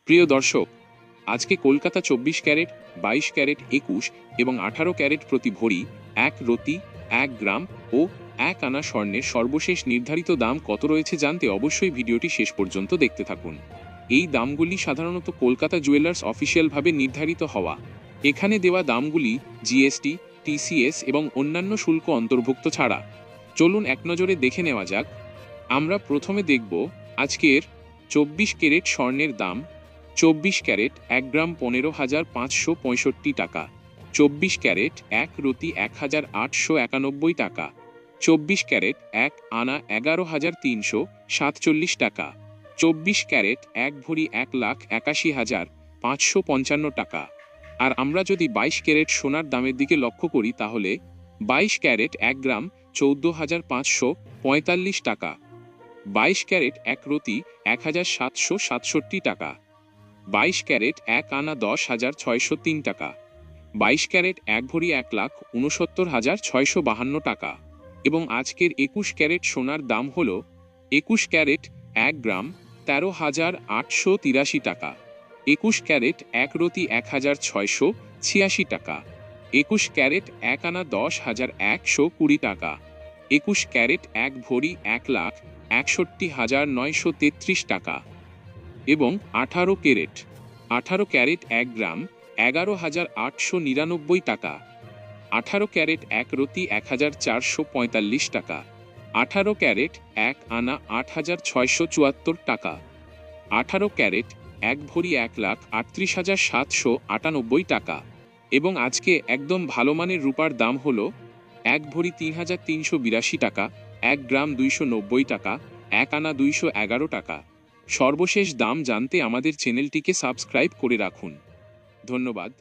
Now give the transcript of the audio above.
প্রিয় দর্শক, আজকে কলকাতা 24 ক্যারেট, 22 ক্যারেট, 21 এবং 18 ক্যারেট প্রতি ভরি 1 রতি, 1 গ্রাম ও 1 আনা স্বর্ণের সর্বশেষ নির্ধারিত দাম কত রয়েছে জানতে অবশ্যই ভিডিওটি শেষ পর্যন্ত দেখতে থাকুন। এই দামগুলি সাধারণত কলকাতা জুয়েলার্স অফিসিয়ালভাবে নির্ধারিত হওয়া। এখানে দেওয়া দামগুলি জিএসটি, টিসিএস এবং অন্যান্য শুল্ক অন্তর্ভুক্ত ছাড়া। চলুন এক নজরে দেখে নেওয়া যাক। আমরা প্রথমে দেখব আজকের 24 ক্যারেট স্বর্ণের দাম। 24 ক্যারেট 1 গ্রাম 15,565 টাকা। 24 ক্যারেট 1 রতি 1,891 টাকা। 24 ক্যারেট 1 আনা 11,347 টাকা। 24 ক্যারেট 1 ভরি 1,81,555 টাকা। আর আমরা যদি 22 ক্যারেট সোনার দামের দিকে লক্ষ্য করি তাহলে 22 ক্যারেট 1 গ্রাম 14,545 টাকা। 22 ক্যারেট 1 রতি 1,767 টাকা। 22 ক্যারেট 1 আনা 10,603 টাকা। 22 ক্যারেট 1 ভরি 1,69,652 টাকা। এবং আজকের 21 ক্যারেট সোনার দাম হল 21 ক্যারেট 1 গ্রাম 13,883 টাকা। 21 ক্যারেট 1 রতি 1,686 টাকা। 21 ক্যারেট 1 আনা 10,120 টাকা। 21 ক্যারেট 1 ভরি 1,61,933 টাকা। এবং 18 ক্যারেট 1 গ্রাম 11,899 টাকা। 18 ক্যারেট 1 রতি 1,445 টাকা। 18 ক্যারেট 1 আনা 8,674 টাকা। 18 ক্যারেট 1 ভরি 1,38,798 টাকা। এবং আজকে একদম ভালো মানের রূপার দাম হল 1 ভরি 3,382 টাকা, 1 গ্রাম 290 টাকা, 1 আনা 211 টাকা। সর্বশেষ দাম জানতে আমাদের চ্যানেলটিকে সাবস্ক্রাইব করে রাখুন। ধন্যবাদ।